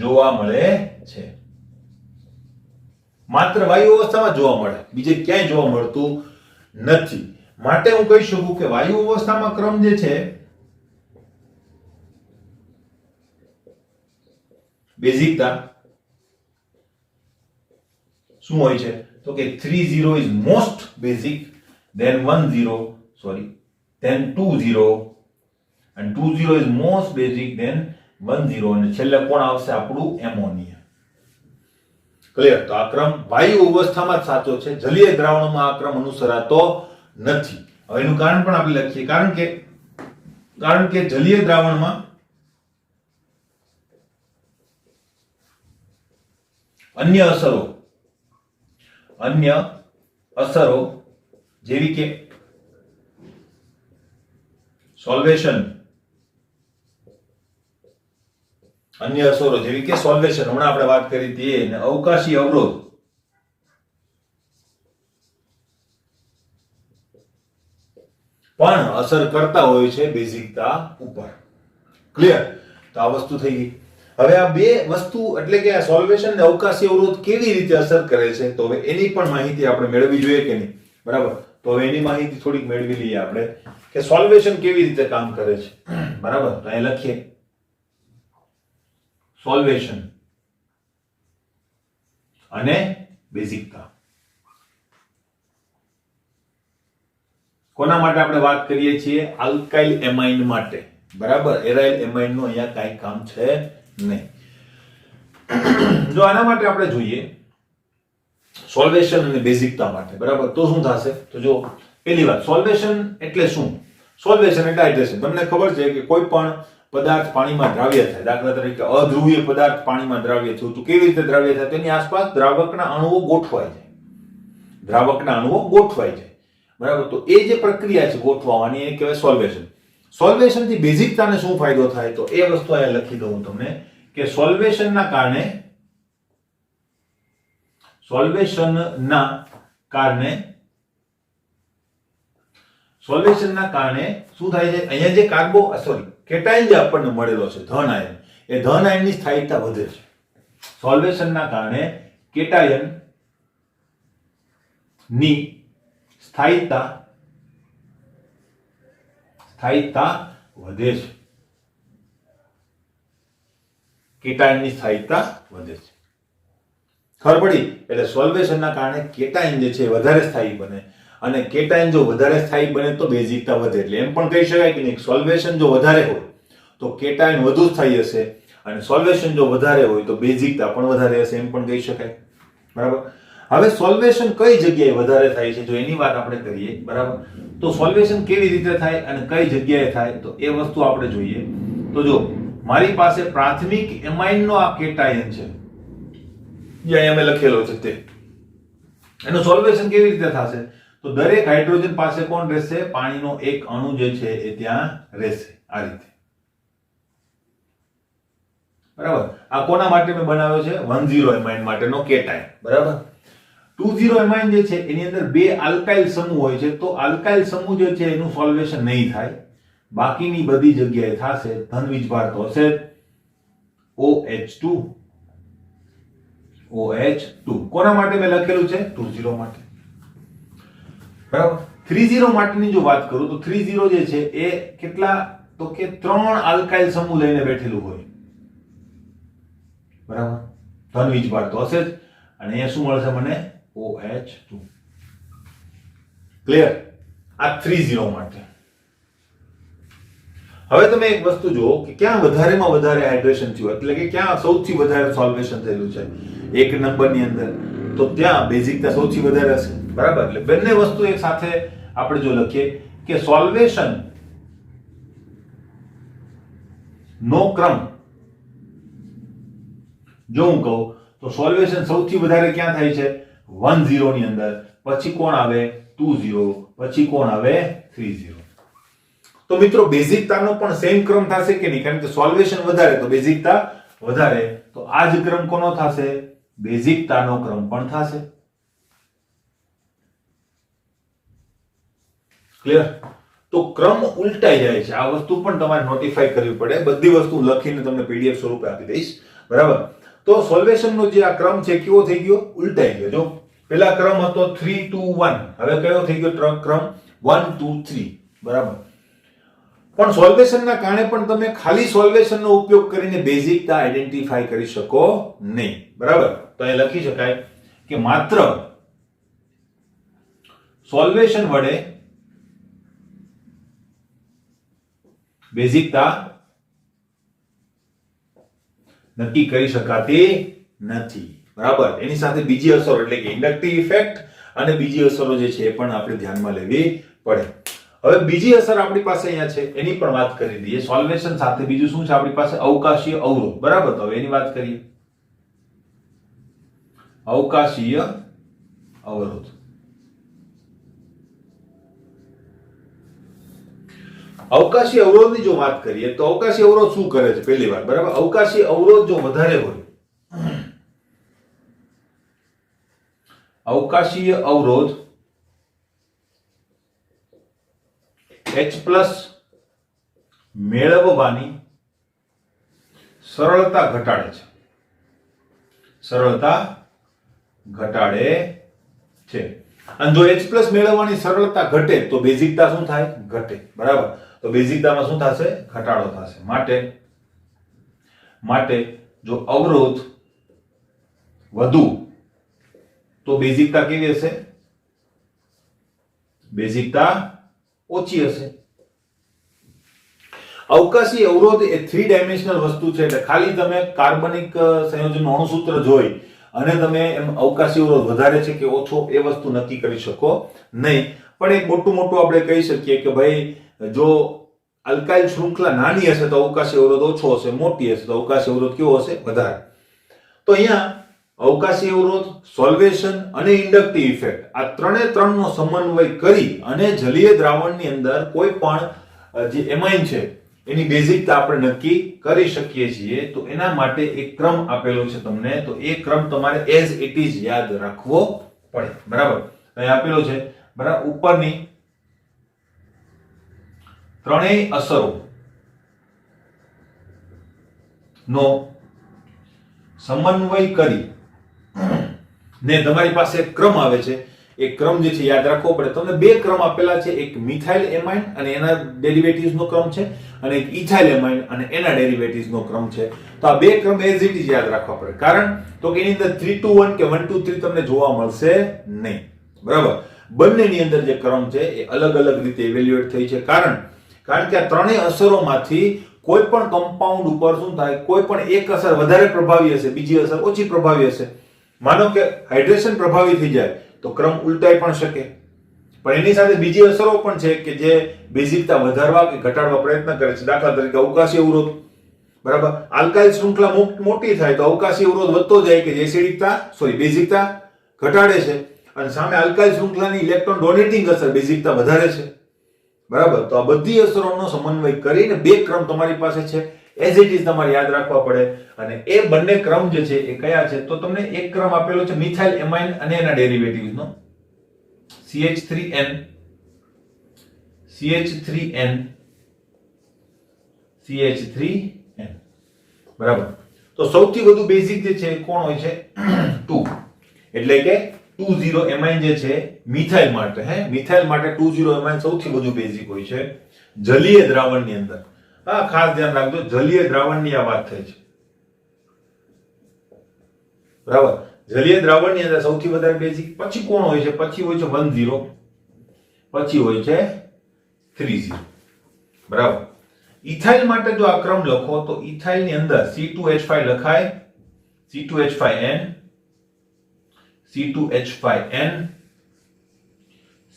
જોવા મળે છે. માત્ર વાયુ અવસ્થામાં જોવા મળે, બીજે ક્યાંય જોવા મળતું નથી. માટે હું કહી શકું કે વાયુ અવસ્થામાં ક્રમ જે છે બેઝિકતા શું હોય છે? તો કે 30 is most basic, then 20 and 20 is most basic, then 10 અને છેલ્લે કોણ આવશે? આપણું એમોનિયા. ક્લિયર? તો આ ક્રમ વાયુ અવસ્થામાં જ સાચો છે, જલીય દ્રાવણમાં આ ક્રમ અનુસરાતો નથી. હવે એનું કારણ પણ આપણે લખીએ. કારણ કે જલીય દ્રાવણમાં અન્ય અસરો જેવી કે સોલ્વેશન, હમણાં આપણે વાત કરી હતી, અને અવકાશી અવરોધ પણ અસર કરતા હોય છે બેઝિકતા ઉપર. ક્લિયર? તો આ વસ્તુ થઈ ગઈ. હવે આ બે વસ્તુ એટલે કે આ સોલ્વેશન અને અવકાશી અવરોધ કેવી રીતે અસર કરે છે, તો હવે એની પણ માહિતી આપણે મેળવવી જોઈએ કે નહીં? બરાબર. તો હવે એની માહિતી થોડીક મેળવી લઈએ આપણે કે સોલ્વેશન કેવી રીતે કામ કરે છે. બરાબર. તો અહીં લખીએ સોલ્વેશન અને બેઝિકતા. કોના માટે આપણે વાત કરીએ છીએ? આલ્કાઇલ એમાઇન માટે. બરાબર. એરાઇલ એમાઇન નું અહીંયા કાંઈ કામ છે નહીં. જો આના માટે આપણે જોઈએ સોલ્વેશન અને બેઝિકતા માટે, બરાબર, તો શું થશે? તો જો પહેલી વાત, સોલ્વેશન એટલે શું? સોલ્વેશન એટલે હાઇડ્રેશન. તમને ખબર છે કે કોઈ પણ પદાર્થ પાણીમાં દ્રાવ્ય થાય, દાખલા તરીકે અધ્રુવીય પદાર્થ પાણીમાં દ્રાવ્ય થયું તો કેવી રીતે દ્રાવ્ય થાય? તેની આસપાસ દ્રાવકના અણુઓ ગોઠવાય જાય. બરાબર. તો એ જે પ્રક્રિયા છે ગોઠવવાની, એ કહેવાય સોલ્વેશન. સોલ્વેશન થી બેઝિકતાને શું ફાયદો થાય? તો એ વસ્તુ અહીંયા લખી દઉં તમને કે સોલ્વેશનના કારણે શું થાય છે? અહીંયા જે કેટાયન જે આપણને મળેલો છે ધન આયન, એ ધન આયનની સ્થાયિકતા વધે છે. સોલ્વેશનના કારણે કેટાયન ની સ્થાયિકતા વધે છે. કેટાયનની સ્થાયિકતા વધે છે. ખબર પડી? એટલે સોલ્વેશનના કારણે કેટાયન જે છે વધારે સ્થાયી બને, અને કેટાયન જો વધારે સ્થાયી બને તો બેઝિકતા વધે. એટલે એમ પણ કહી શકાય કે નહીં, સોલ્વેશન જો વધારે હોય તો કેટાયન વધુ સ્થાયી હશે, અને સોલ્વેશન જો વધારે હોય તો બેઝિકતા પણ વધારે હશે એમ પણ કહી શકાય. બરાબર. હવે સોલ્વેશન કઈ જગ્યાએ વધારે થાય છે જો એની વાત આપણે કરીએ, બરાબર, તો સોલ્વેશન કેવી રીતે થાય અને કઈ જગ્યાએ થાય તો એ વસ્તુ આપણે જોઈએ. તો જો મારી પાસે પ્રાથમિક એમાઇન નો આ કેટાયન છે જે અહીંયા મેં લખેલો છે તે, એનું સોલ્વેશન કેવી રીતે થશે તો દરેક હાઇડ્રોજન પાસે કોણ રહેશે? પાણીનો એક અણુ જે છે એ ત્યાં રહેશે આ રીતે. બરાબર. આ કોના માટે મેં બનાવ્યો છે? 10 એમાઇન માટેનો કેટાયન. બરાબર. 20 એમાઇન જે છે એની અંદર બે આલ્કાઇલ સમૂહ હોય છે, તો આલ્કાઇલ સમૂહ જે છે એનું સોલ્વેશન નહીં થાય, બાકીની બધી જગ્યાએ થશે. ધન વીજભાર તો હશે જ. OH2 OH2 કોના માટે મેં લખેલું છે? 20 માટે. બરાબર. 30 માટેની જો વાત કરું તો 30 જે છે એ કેટલા? તો કે 3 આલ્કાઇલ સમૂહ લઈને બેઠેલું હોય. બરાબર. ધન વીજભાર તો હશે જ. અને અહીંયા શું મળશે મને? OH2. ક્લિયર? આ 30 માટે. હવે તમે એક વસ્તુ જુઓ કે ક્યાં વધારેમાં વધારે હાઇડ્રેશન થયું, એટલે કે ક્યાં સૌથી વધારે સોલ્વેશન થયેલું છે એક નંબરની અંદર, તો ત્યાં બેઝિકતા સૌથી વધારે હશે. બરાબર. એટલે બંને વસ્તુ એક સાથે આપણે જો લખીએ કે સોલ્વેશન નો ક્રમ જો હું કહું તો સોલ્વેશન સૌથી વધારે ક્યાં થાય છે? 10 ની અંદર, પછી કોણ આવે? 20, પછી કોણ આવે? 30. તો મિત્રો બેઝિકતાનો પણ સેમ ક્રમ થશે કે નહીં? કારણ કે સોલ્વેશન વધારે તો બેઝિકતા વધારે, તો આ જ ક્રમ કોનો થશે? બેઝિકતાનો ક્રમ પણ થશે. ક્લિયર? તો ક્રમ ઉલટાઈ જાય છે. આ વસ્તુ પણ તમારે નોટિફાઈ કરવી પડે. બધી વસ્તુ લખીને તમને પીડીએફ સ્વરૂપે આપી દઈશ. બરાબર. તો સોલ્વેશનનો જે આ ક્રમ છે કેવો થઈ ગયો? ઉલટાઈ ગયો. જો પેલા ક્રમ હતો 3 2 1, હવે કયો થઈ ગયો ક્રમ? 1 2 3. બરાબર. પણ સોલ્વેશનના કારણે પણ તમે ખાલી સોલ્વેશનનો ઉપયોગ કરીને બેઝિકતા આઈડેન્ટિફાઈ કરી શકો નહીં. બરાબર. તો એ લખી શકાય કે માત્ર સોલ્વેશન વડે બેઝિકતા નક્કી કરી શકાતી નથી. બરાબર. એની સાથે બીજી અસરો એટલે કે ઇન્ડક્ટિવ ઇફેક્ટ અને બીજી અસરો જે છે એ પણ આપણે ધ્યાનમાં લેવી પડે. હવે બીજી અસર આપણી પાસે અહીંયા છે એની પણ વાત કરી દઈએ. સોલ્વેશન સાથે બીજું શું છે આપણી પાસે? અવકાશીય અવરોધ. બરાબર. તો હવે એની વાત કરીએ. અવકાશીય અવરોધ. અવકાશી અવરોધની જો વાત કરીએ તો અવકાશી અવરોધ શું કરે છે? પહેલી વાર, બરાબર, અવકાશી અવરોધ જો વધારે હોય, અવકાશીય અવરોધ H+ મેળવવાની સરળતા ઘટાડે છે. સરળતા ઘટાડે છે. અને જો H+ મેળવવાની સરળતા ઘટે તો બેઝિકતા શું થાય? ઘટે. બરાબર. તો બેઝિકતામાં શું થશે? ઘટાડો થશે. માટે જો અવરોધ વધુ તો બેઝિકતા કેવી હશે? બેઝિકતા ઓછી હશે. અવકાશી અવરોધ એ 3 ડાયમેન્શનલ વસ્તુ છે, એટલે ખાલી તમે કાર્બનિક સંયોજનનું અણુસૂત્ર જોઈ અને તમે એમ અવકાશી અવરોધ વધારે છે કે ઓછો એ વસ્તુ નક્કી કરી શકો નહીં. પણ એક મોટું આપણે કહી શકીએ કે ભાઈ જો અલ્કાઇલ શૃંખલા નાની હશે તો અવકાશી અવરોધ ઓછો હશે, મોટી હશે તો અવકાશી અવરોધ કેવો હશે? વધારે. તો અહીંયા અવકાશી અવરોધ, સોલ્વેશન અને ઇન્ડક્ટિવ ઇફેક્ટ આ ત્રણનો સમન્વય કરી અને જલીય દ્રાવણની અંદર કોઈ પણ જે એમાઇન છે એની બેઝિકતા આપણે નક્કી કરી શકીએ છીએ. તો એના માટે એક ક્રમ આપેલો છે તમને, તો એ ક્રમ તમારે એઝ ઇટ ઇઝ યાદ રાખવો પડે. બરાબર. અહીં આપેલો છે. બરાબર. ઉપરની ત્રણેય અસરો નો સમન્વય કરી ને તમારી પાસે એક ક્રમ આવે છે. એ ક્રમ જે છે યાદ રાખવો પડે. તમને બે ક્રમ આપેલા છે, એક મિથાઇલ એમાઇન અને એના ડેરિવેટિવ્સ નો ક્રમ છે, અને એક ઇથાઇલ એમાઇન અને એના ડેરિવેટિવ્સ નો ક્રમ છે. તો આ બે ક્રમ એઝ ઇટ ઇઝ યાદ રાખવા પડે. કારણ તો કે એની અંદર 3 2 1 કે 1 2 3 તમને જોવા મળશે નહીં. બરાબર. બંનેની અંદર જે ક્રમ છે એ અલગ અલગ રીતે ઇવેલ્યુએટ થઈ છે. કારણ કે આ ત્રણેય અસરોમાંથી કોઈ પણ કમ્પાઉન્ડ ઉપર શું થાય, કોઈ પણ એક અસર વધારે પ્રભાવી હશે, બીજી અસર ઓછી પ્રભાવી હશે. માનો કે હાઇડ્રેશન પ્રભાવી થઈ જાય તો ક્રમ ઉલટાઈ પણ શકે, પણ એની સાથે બીજી અસરો પણ છે કે જે બેઝિકતા વધારવા કે ઘટાડવા પ્રયત્ન કરે છે. દાખલા તરીકે અવકાશી અવરોધ, બરાબર. આલ્કાઇલ શૃંખલા મોટી થાય તો અવકાશી અવરોધ વધતો જાય કે બેઝિકતા ઘટાડે છે, અને સામે આલ્કાઇલ શૃંખલાની ઇલેક્ટ્રોન ડોનેટિંગ અસર બેઝિકતા વધારે છે, બરાબર. તો આ બધી અસરોનો સમન્વય કરીને બે ક્રમ તમારી પાસે છે, એઝ ઇટ ઇઝ તમારે યાદ રાખવા પડે. અને એ બંને ક્રમ જે છે એ કયા છે, તો તમને એક ક્રમ આપેલો છે મિથાઇલ એમાઇન અને એના ડેરિવેટિવ્સનો, CH3N CH3N CH3N, બરાબર. તો સૌથી વધુ બેઝિક જે છે કોણ હોય છે? 2, એટલે કે 20 એમાઇન જે છે મિથાઇલ માટે, મિથાઇલ માટે 20 એમાઇન સૌથી વધુ બેઝિક હોય છે જલીય દ્રાવણની અંદર. હા, ખાસ ધ્યાન રાખજો, જલીય દ્રાવણની આ વાત થઈ છે, બરાબર. જલીય દ્રાવણની અંદર સૌથી વધારે બેઝિક. પછી કોણ હોય છે? પછી હોય છે 10, પછી હોય છે 30, બરાબર. ઇથાઇલ માટે જો આ ક્રમ લખો તો ઇથાઇલ ની અંદર C2H5 લખાય, C2H5N C2H5N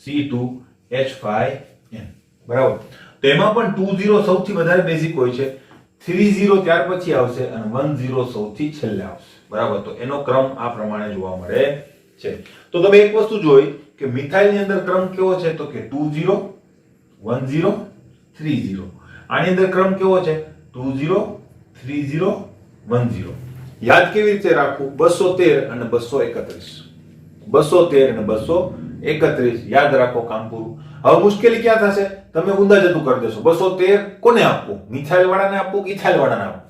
C2H5N, બરાબર. તો એમાં પણ 20 સૌથી વધારે બેઝિક હોય છે, 30 ત્યાર પછી આવશે અને 10 સૌથી છેલ્લે આવશે, બરાબર. તો એનો ક્રમ આ પ્રમાણે જોવા મળે છે. તો તમે એક વસ્તુ જોઈ કે મિથાઇલ ની અંદર ક્રમ કેવો છે, તો કે 20 10 30. આની અંદર ક્રમ કેવો છે? 20 30 10. યાદ કેવી રીતે રાખવું? 213 અને 231, 213 અને 231 યાદ રાખો, કામ પૂરું. હવે મુશ્કેલી ક્યાં થશે? તમે ઊંધા જતું કરી દેશો. 213 કોને આપવું? મિથાઇલ વાળાને આપવું કે ઇથાઇલ વાળાને આપવું,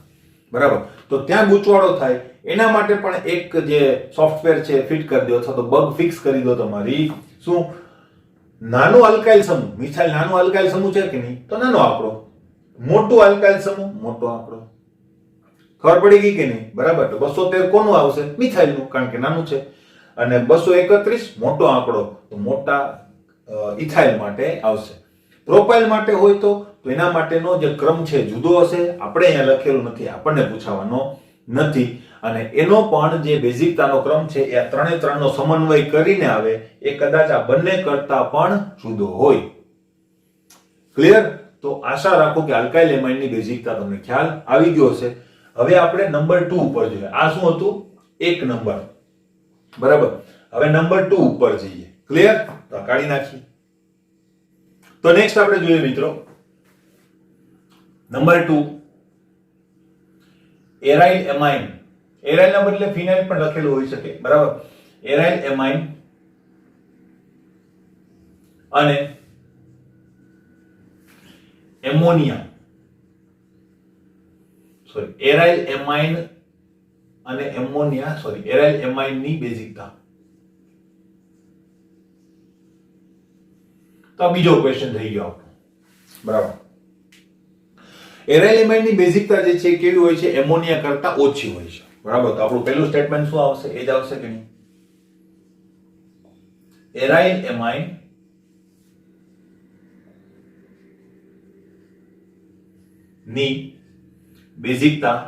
બરાબર. તો ત્યાં ગૂંચવાડો થાય. એના માટે પણ એક જે સોફ્ટવેર છે ફિટ કરી દો, અથવા તો બગ ફિક્સ કરી દો તમારી. શું? નાનો અલ્કાઇલ સમૂહ, મિથાઇલ નાનો અલ્કાઇલ સમૂહ છે કે નહીં, તો નાનો આંકડો, મોટો અલ્કાઇલ સમૂહ મોટો આંકડો. ખબર પડી ગઈ કે નહીં? બરાબર. તો 213 કોનું આવશે? મિથાઇલનું, કારણ કે નાનું છે. અને 231 મોટો આંકડો, તો મોટા ઇથાઇલ માટે આવશે. પ્રોપાઇલ માટે હોય તો એના માટેનો જે ક્રમ છે જુદો હશે, આપણે અહીંયા લખેલું નથી, આપણને પૂછાવાનો નથી. અને એનો પણ જે બેઝિકતાનો ક્રમ છે એ ત્રણે ત્રણનો સમન્વય કરીને આવે, એ કદાચ આ બંને કરતા પણ જુદો હોય. ક્લિયર? તો આશા રાખો કે આલ્કાઇલ એમાઇનની બેઝિકતા તમને ખ્યાલ આવી ગયો હશે. હવે આપણે નંબર 2 ઉપર જોઈએ. આ શું હતું? 1 નંબર, બરાબર. હવે નંબર 2 ઉપર જઈએ. ક્લિયર? તો કાઢી નાખીએ. તો નેક્સ્ટ આપણે જોઈએ મિત્રો નંબર 2, એરાઇલ એમાઇન. એરાઇલ ના બદલે ફિનાઇલ પણ લખેલું હોઈ શકે, બરાબર. એરાઇલ એમાઇન અને એમોનિયા, એરાઇલ એમાઇન અને એમોનિયા, એરાઇલ એમાઇન ની બેઝિકતા. તો આ બીજો ક્વેશ્ચન થઈ ગયો આપણો, બરાબર. એરાઇલ એમાઇન ની બેઝિકતા જે છે કેવી હોય છે? એમોનિયા કરતા ઓછી હોય છે, બરાબર. તો આપણું પહેલું સ્ટેટમેન્ટ શું આવશે? એ જ આવશે કે નહીં? એરાઇલ એમાઇન ની બેઝિકતા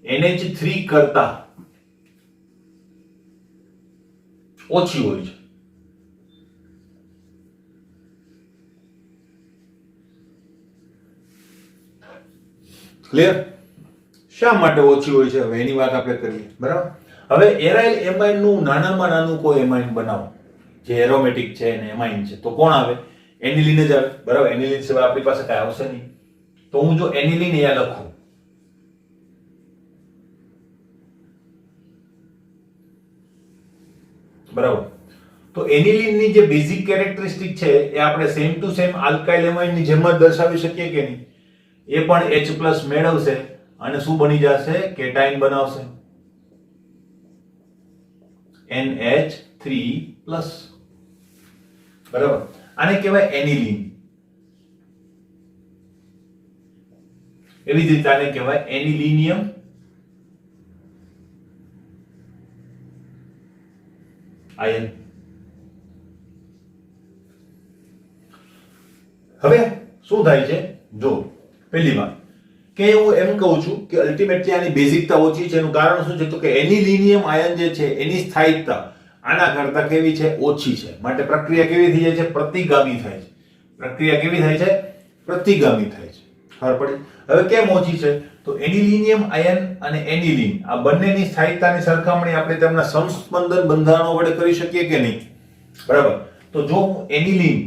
NH3 કરતા ઓછી હોય છે. ક્લિયર? શા માટે ઓછી હોય છે હવે એની વાત આપણે કરીએ, બરાબર. હવે એરાઇલ એમાઇન નું નાનામાં નાનું કોઈ એમાઇન બનાવો જે એરોમેટિક છે અને એમાઇન છે, તો કોણ આવે? એનિલીન જ આવે, બરાબર. એનિલીન સિવાય આપણી પાસે કઈ આવશે નહીં. તો હું જો એનિલીન અહીંયા લખું, બરાબર, તો એનિલીન ની જે બેઝિક કેરેક્ટરિસ્ટિક છે એ આપણે same to same alkyl amine ની જેમ જ દર્શાવી શકીએ કે નહીં? એ પણ H+ મેળવશે અને શું બની જશે? કેટાઇન બનાવશે, NH3+, બરાબર. આને કહેવાય એનિલીન. એવી જ રીતે આને કહેવાય એનિલિનિયમ આયન. હવે શું થાય છે જો પહેલી વાત કે હું એમ કહું છું કે અલ્ટિમેટલી આની બેઝિકતા ઓછી છે. એનું કારણ શું છે તો કે એનિલિનિયમ આયન જે છે એની સ્થાયિકતા આના કરતા કેવી છે ઓછી છે. માટે પ્રક્રિયા કેવી થઈ જાય છે પ્રતિગામી થાય છે. પ્રક્રિયા કેવી થાય છે પ્રતિગામી થાય છે. ખબર પડી. હવે કેમ ઓછી છે તો એનિલિનિયમ આયન અને એનિલિન આ બંનેની સ્થાયિકતાની સરખામણી આપણે તેમના સમસ્પંદન બંધારણો વડે કરી શકીએ કે નહીં. બરાબર. તો જો હું એનિલિન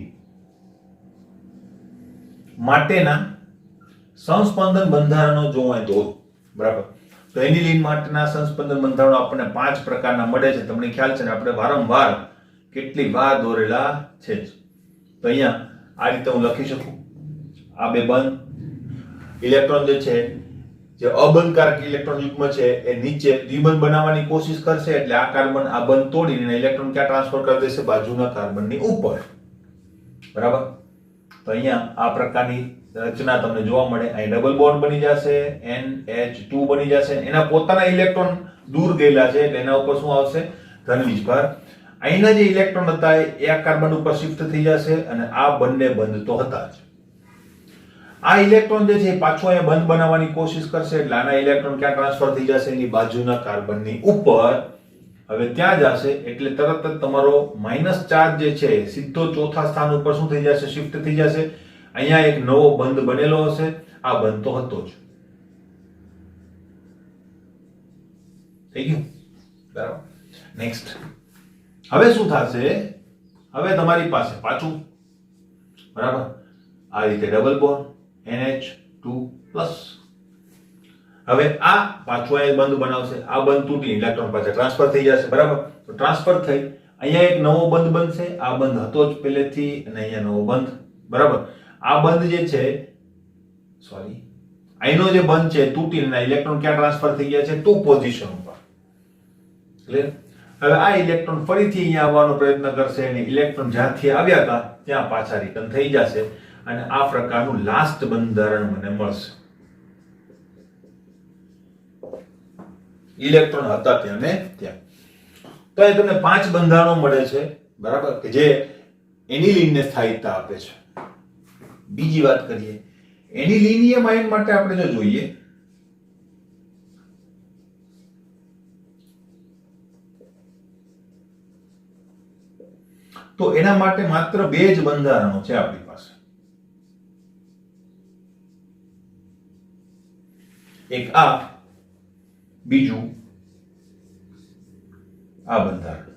માટેના સંસ્પંદન બંધારણો જો અહીં દોરું બરાબર તો એનિલિન માટેના સંસ્પંદન બંધારણો આપણને 5 પ્રકારના મળે છે. તમને ખ્યાલ છે ને આપણે વારંવાર કેટલી વાર દોરેલા છે. તો અહીંયા આ રીતે હું લખી શકું આ બે બંધ ઇલેક્ટ્રોન જે છે જે અબંધકારક ઇલેક્ટ્રોન યુગ્મ છે એ નીચે દ્વિબંધ બનાવવાની કોશિશ કરશે એટલે આ કાર્બન આ બંધ તોડીને ઇલેક્ટ્રોન ક્યાં ટ્રાન્સફર કરી દેશે બાજુના કાર્બનની ઉપર. બરાબર. તો અહીંયા આ પ્રકારની રચના તમને જોવા મળે. અહીં ડબલ બોન્ડ બની જશે NH2 બની જશે. એના પોતાના ઇલેક્ટ્રોન દૂર ગયેલા છે એટલે એના ઉપર શું આવશે ધન વીજભાર. અહીંના જે ઇલેક્ટ્રોન હતા એ આ કાર્બન ઉપર શિફ્ટ થઈ જશે અને આ બંને બંધ તો હતા જ. આ ઇલેક્ટ્રોન જે છે પાછો અહીંયા બંધ બનાવવાની કોશિશ કરશે એટલે આના ઇલેક્ટ્રોન ક્યાં ટ્રાન્સફર થઈ જશે એની બાજુના કાર્બનની ઉપર. હવે ત્યાં જશે એટલે તરત જ તમારો માઈનસ ચાર્જ જે છે સીધો ચોથા સ્થાન ઉપર શું થઈ જશે શિફ્ટ થઈ જશે. અહીંયા એક નવો બંધ બનેલો હશે. આ બંધ તો હતો જ. થઈ ગયું. બરાબર. નેક્સ્ટ હવે શું થશે હવે તમારી પાસે પાછું બરાબર આ રીતે ડબલ બોન્ડ NH2 પ્લસ. હવે આ પાછું અહીં બંધ બનાવશે. આ બંધ તૂટી ઇલેક્ટ્રોન પાછા ટ્રાન્સફર થઈ જશે. બરાબર. તો ટ્રાન્સફર થઈ અહીંયા એક નવો બંધ બનશે. આ બંધ હતો જ પહેલેથી અને અહીંયા નવો બંધ. બરાબર. આ બંધ જે છે સોરી અહીંનો જે બંધ છે તૂટીને ઇલેક્ટ્રોન ક્યાં ટ્રાન્સફર થઈ ગયા છે 2 પોઝિશન ઉપર. ક્લિયર. હવે આ ઇલેક્ટ્રોન ફરીથી અહીંયા આવવાનો પ્રયત્ન કરશે અને ઇલેક્ટ્રોન જ્યાંથી આવ્યા હતા ત્યાં પાછા રિટર્ન થઈ જશે અને આ પ્રકારનું લાસ્ટ બંધારણ મને મળશે. ઇલેક્ટ્રોન હતા ત્યાં ને ત્યાં. તો એ તમને 5 બંધારણો મળે છે. બરાબર કે જે એનિલિનને સ્થાયિકતા આપે છે. બીજી વાત કરીએ એનિલિનિયમ આયન માટે આપણે જો જોઈએ તો એના માટે માત્ર 2 જ બંધારણો છે આપણી પાસે. એક આ બીજું આ બંધારણ.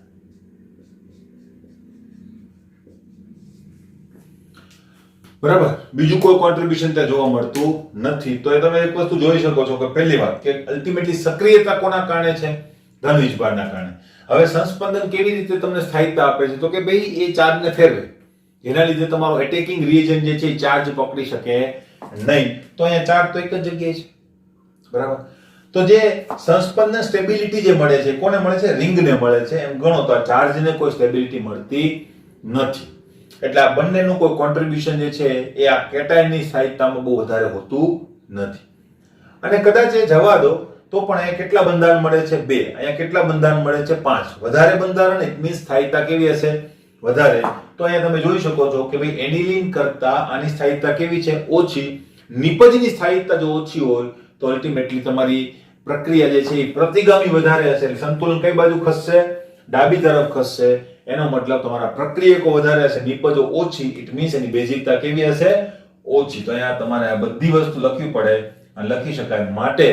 બરાબર. બીજું કોઈ કોન્ટ્રીબ્યુશન ત્યાં જોવા મળતું નથી. તો એ તમે એક વસ્તુ જોઈ શકો છો કે પહેલી વાત કે અલ્ટિમેટલી સક્રિયતા કોના કારણે છે ધન વીજભારના કારણે. હવે સંસ્પંદન કેવી રીતે તમને સ્થાયિકતા આપે છે તો કે ભાઈ એ ચાર્જને ફેરવે એના લીધે તમારો એટેકિંગ રિએજન્ટ જે છે એ ચાર્જ પકડી શકે નહીં. તો અહીંયા ચાર્જ તો એક જ જગ્યાએ છે. બરાબર. તો જે સંસ્પંદન સ્ટેબિલિટી જે મળે છે કોને મળે છે રિંગને મળે છે. એમ ગણો તો આ ચાર્જને કોઈ સ્ટેબિલિટી મળતી નથી. એટલે આ બંનેનું કોઈ કોન્ટ્રીબ્યુશન જે છે એ આ કેટાયનની સ્થાયિકતામાં બહુ વધારે હોતું નથી. અને કદાચ એ જવા દો તો પણ અહીંયા કેટલા બંધારણ મળે છે 2. અહીંયા કેટલા બંધારણ મળે છે 5. વધારે બંધારણ ઇટ મીન્સ સ્થાયિકતા કેવી હશે વધારે. તો અહીંયા તમે જોઈ શકો છો કે ભાઈ એનિલિન કરતા આની સ્થાયિકતા કેવી છે ઓછી. નિપજની સ્થાયિકતા જો ઓછી હોય તો અલ્ટિમેટલી તમારી પ્રક્રિયા જે છે એ પ્રતિગામી વધારે હશે. એટલે સંતુલન કઈ બાજુ ખસશે ડાબી તરફ ખસશે. એનો મતલબ તમારા પ્રક્રિયકો વધારે હશે નિપજો ઓછી ઇટ મીન્સ એની બેઝિકતા કેવી હશે ઓછી. તો અહીંયા તમારે આ બધી વસ્તુ લખવી પડે અને લખી શકાય. માટે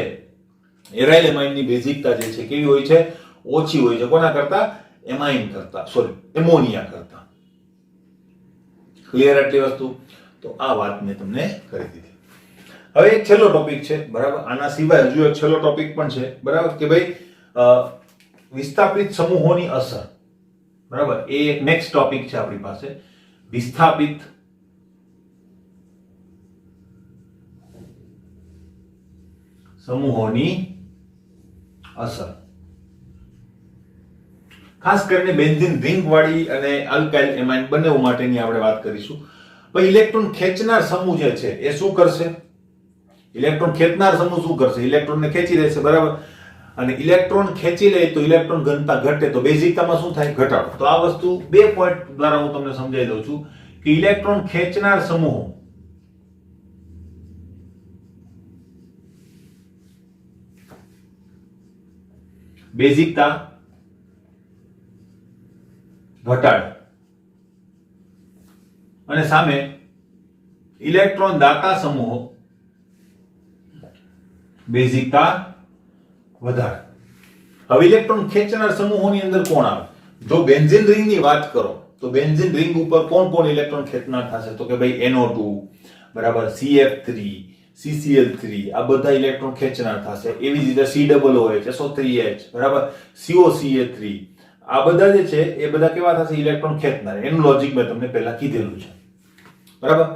એરાઇલ એમાઇનની બેઝિકતા જે છે કેવી હોય છે ઓછી હોય છે. કોના કરતા એમાઇન કરતા સોરી એમોનિયા કરતા. ક્લિયર આટલી વસ્તુ. તો આ વાત મેં તમને કરી દીધી. હવે એક છેલ્લો ટોપિક છે. બરાબર. આના સિવાય હજુ એક છેલ્લો ટોપિક પણ છે. બરાબર કે ભાઈ વિસ્થાપિત સમૂહોની અસર. બરાબર. એ એક નેક્સ્ટ ટોપિક છે આપણી પાસે. વિસ્થાપિત સમૂહોની અસર. ખાસ કરીને બેન્ઝીન રિંગ વાળી અને અલ્કાઇલ એમાઇન બંને માટેની આપણે વાત કરીશું. ભાઈ ઇલેક્ટ્રોન ખેંચનાર સમૂહ જે છે એ શું કરશે ઇલેક્ટ્રોન ખેંચનાર સમૂહ શું કરશે ઇલેક્ટ્રોનને ખેંચી લેશે. બરાબર. અને ઇલેક્ટ્રોન ખેંચી લે તો ઇલેક્ટ્રોન ઘનતા ઘટે તો બેઝિકતામાં શું થાય ઘટાડો. તો આ વસ્તુ 2 પોઈન્ટ દ્વારા હું તમને સમજાવી દઉં છું કે ઇલેક્ટ્રોન ખેંચનાર સમૂહો બેઝિકતા ઘટાડે અને સામે ઇલેક્ટ્રોન દાતા સમૂહો બેઝિકતા વધારે. હવે ઇલેક્ટ્રોન ખેંચનાર સમૂહોની અંદર કોણ આવે? જો બેન્ઝીન રિંગની વાત કરો તો બેન્ઝીન રિંગ ઉપર કોણ ઇલેક્ટ્રોન ખેંચનાર થશે? તો કે ભાઈ NO2 બરાબર, CF3, CCl3 આ બધા ઇલેક્ટ્રોન ખેંચનાર થશે. એવી જ રીતે COOH, SO3H બરાબર, COCA3 આ બધા જે છે એ બધા કેવા થશે? ઇલેક્ટ્રોન ખેંચનાર. એનું લોજિક મેં તમને પહેલા કીધેલું છે બરાબર.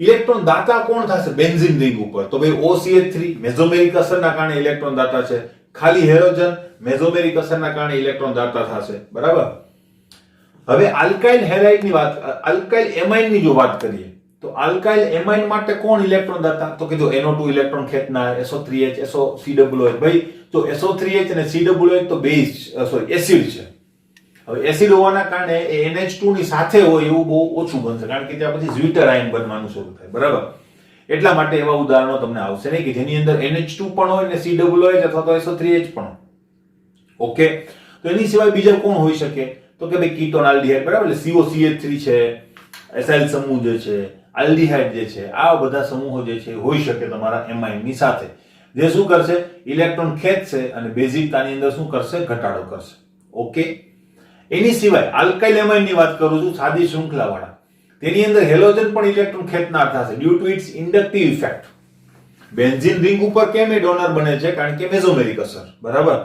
ઇલેક્ટ્રોન દાતા કોણ થશે બેન્ઝીન રિંગ ઉપર? તો ભાઈ OCH3 મેસોમેરિક અસરના કારણે ઇલેક્ટ્રોન દાતા છે. ખાલી હેલોજન મેસોમેરિક અસરના કારણે ઇલેક્ટ્રોન દાતા થશે બરાબર. હવે આલ્કાઇલ હેલાઇડની વાત, આલ્કાઇલ એમાઇનની જો વાત કરીએ તો આલ્કાઇલ એમાઇન માટે કોણ ઇલેક્ટ્રોન દાતા? તો કે જો NO2 ઇલેક્ટ્રોન ખેંચનાર, SO3H, SOCOOH. ભાઈ જો SO3H અને COOH તો બેઝ એસિડ છે. હવે એસિડ હોવાના કારણે એ NH2 ની સાથે હોય એવું બહુ ઓછું બનશે, કારણ કે ત્યાં પછી ઝ્વિટર આયન બનવાનું શરૂ થાય બરાબર. એટલા માટે એવા ઉદાહરણો તમને આવશે નહીં કે જેની અંદર NH2 પણ હોય ને COOH અથવા તો SO3H પણ. ઓકે, તો એની સિવાય બીજા કોણ હોઈ શકે? તો કે ભાઈ કીટોન આલ્ડીહાઇડ બરાબર, એટલે COCH3 છે, એસાઇલ સમૂહ જે છે, આલ્ડીહાઇડ જે છે, આ બધા સમૂહો જે છે હોઈ શકે તમારા એમાઇન ની સાથે, જે શું કરશે? ઇલેક્ટ્રોન ખેંચશે અને બેઝિકતાની અંદર શું કરશે? ઘટાડો કરશે. ઓકે, એની સિવાય આલ્કાઇલ એમાઇન ની વાત કરું છું, સાદી શૃંખલા વાળા, તેની અંદર હેલોજન પણ ઇલેક્ટ્રોન ખેંચનાર થશે due to its inductive effect. Benzene ring ઉપર કેમ એ ડોનર બને છે? કારણ કે મેસોમેરિક અસર બરાબર.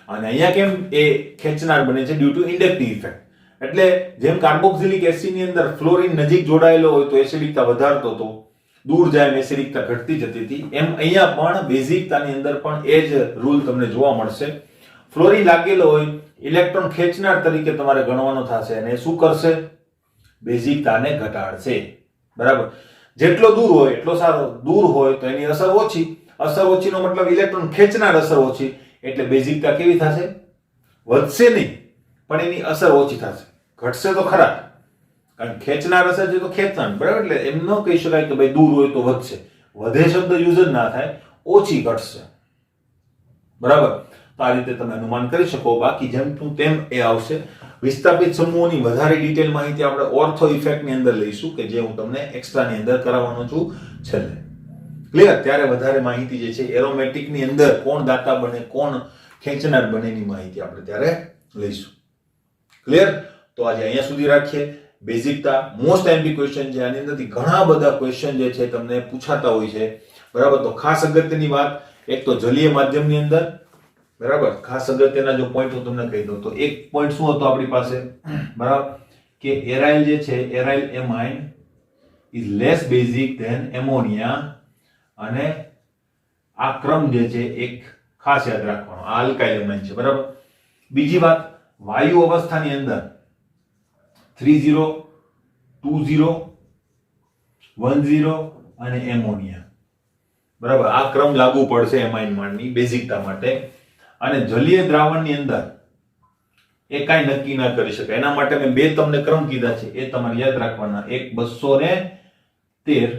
અને અહીંયા કેમ એ ખેંચનાર બને છે? Due to inductive effect. એટલે જેમ કાર્બોક્સિલિક એસિડ ની અંદર ફ્લોરિન નજીક જોડાયેલો હોય તો એસિડિકતા વધારતો હતો, દૂર જાય એમ એસિડિકતા ઘટતી જતી હતી, એમ અહીંયા પણ બેઝિકતાની અંદર પણ એ જ રૂલ તમને જોવા મળશે. ફ્લોરિન લાગેલો હોય, ઇલેક્ટ્રોન ખેંચનાર તરીકે તમારે ગણવાનો થશે અને શું કરશે? બેઝિકતાને ઘટાડશે બરાબર. જેટલો દૂર હોય એટલો સારો. દૂર હોય તો એની અસર ઓછી. અસર ઓછીનો મતલબ ઇલેક્ટ્રોન ખેંચનાર અસર ઓછી, એટલે બેઝિકતા કેવી થશે? વધશે નહીં, પણ એની અસર ઓછી થશે. ઘટશે તો ખરા, કારણ ખેંચનાર અસર છે તો ખેંચનાર બરાબર. એટલે એમ ન કહી શકાય કે ભાઈ દૂર હોય તો વધશે. વધે શબ્દ યુઝ જ ના થાય, ઓછી ઘટશે બરાબર. તો આ રીતે તમે અનુમાન કરી શકો. બાકી જેમ તેમ એ આવશે. વિસ્થાપિત સમૂહોની વધારે ડિટેલ માહિતી આપણે ઓર્થો ઇફેક્ટ ની અંદર લઈશું, કે જે હું તમને એક્સ્ટ્રા ની અંદર કરાવવાનો છું છેલ્લે. ક્લિયર? ત્યારે વધારે માહિતી જે છે એરોમેટિક ની અંદર કોણ દાતા બને, કોણ ખેંચનાર બને ની માહિતી આપણે ત્યારે લઈશું. ક્લિયર? તો આજે અહીંયા સુધી રાખીએ. બેઝિકતા મોસ્ટ એમપી ક્વેશ્ચન છે, આની અંદરથી ઘણા બધા ક્વેશ્ચન જે છે તમને પૂછાતા હોય છે બરાબર. તો ખાસ અગત્યની વાત, એક તો જલીય માધ્યમની અંદર બરાબર, ખાસ અગત્યના જો પોઈન્ટ હું તમને કહી દઉં તો એક પોઈન્ટ શું હતો આપણી પાસે બરાબર, કે એરાઇલ જે છે, aryl amine is less basic than ammonia, અને આ ક્રમ જે છે એક ખાસ યાદ રાખવાનો, આ આલ્કાઇલ એમાઇન છે બરાબર. બીજી વાત, વાયુ અવસ્થાની અંદર 30, 20, 10 અને એમોનિયા બરાબર, આ ક્રમ લાગુ પડશે એમાઇન માળની બેઝિકતા માટે. અને જલીય દ્રાવણની અંદર એ કાંઈ નક્કી ના કરી શકાય. એના માટે મેં બે તમને ક્રમ કીધા છે, એ તમારે યાદ રાખવાના. એક 213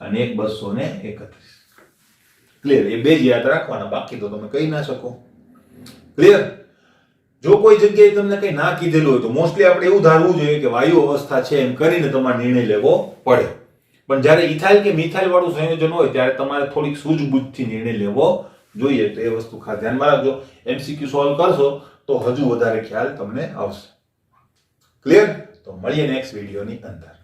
અને એક 231. ક્લિયર? એ બે જ યાદ રાખવાના, બાકી તો તમે કહી ના શકો. ક્લિયર? જો કોઈ જગ્યાએ તમને કઈ ના કીધેલું હોય તો મોસ્ટલી આપણે એવું ધારવું જોઈએ કે વાયુ અવસ્થા છે એમ કરીને તમારે નિર્ણય લેવો પડે. પણ જ્યારે ઇથાઇલ કે મિથાઇલ વાળું સંયોજન હોય ત્યારે તમારે થોડીક સૂઝબૂઝથી નિર્ણય લેવો જોઈએ. તો એ વસ્તુ ખાસ ધ્યાનમાં રાખજો. MCQ સોલ્વ કરશો તો હજુ વધારે ખ્યાલ તમને આવશે. ક્લિયર? તો મળીએ નેક્સ્ટ વિડીયોની અંદર.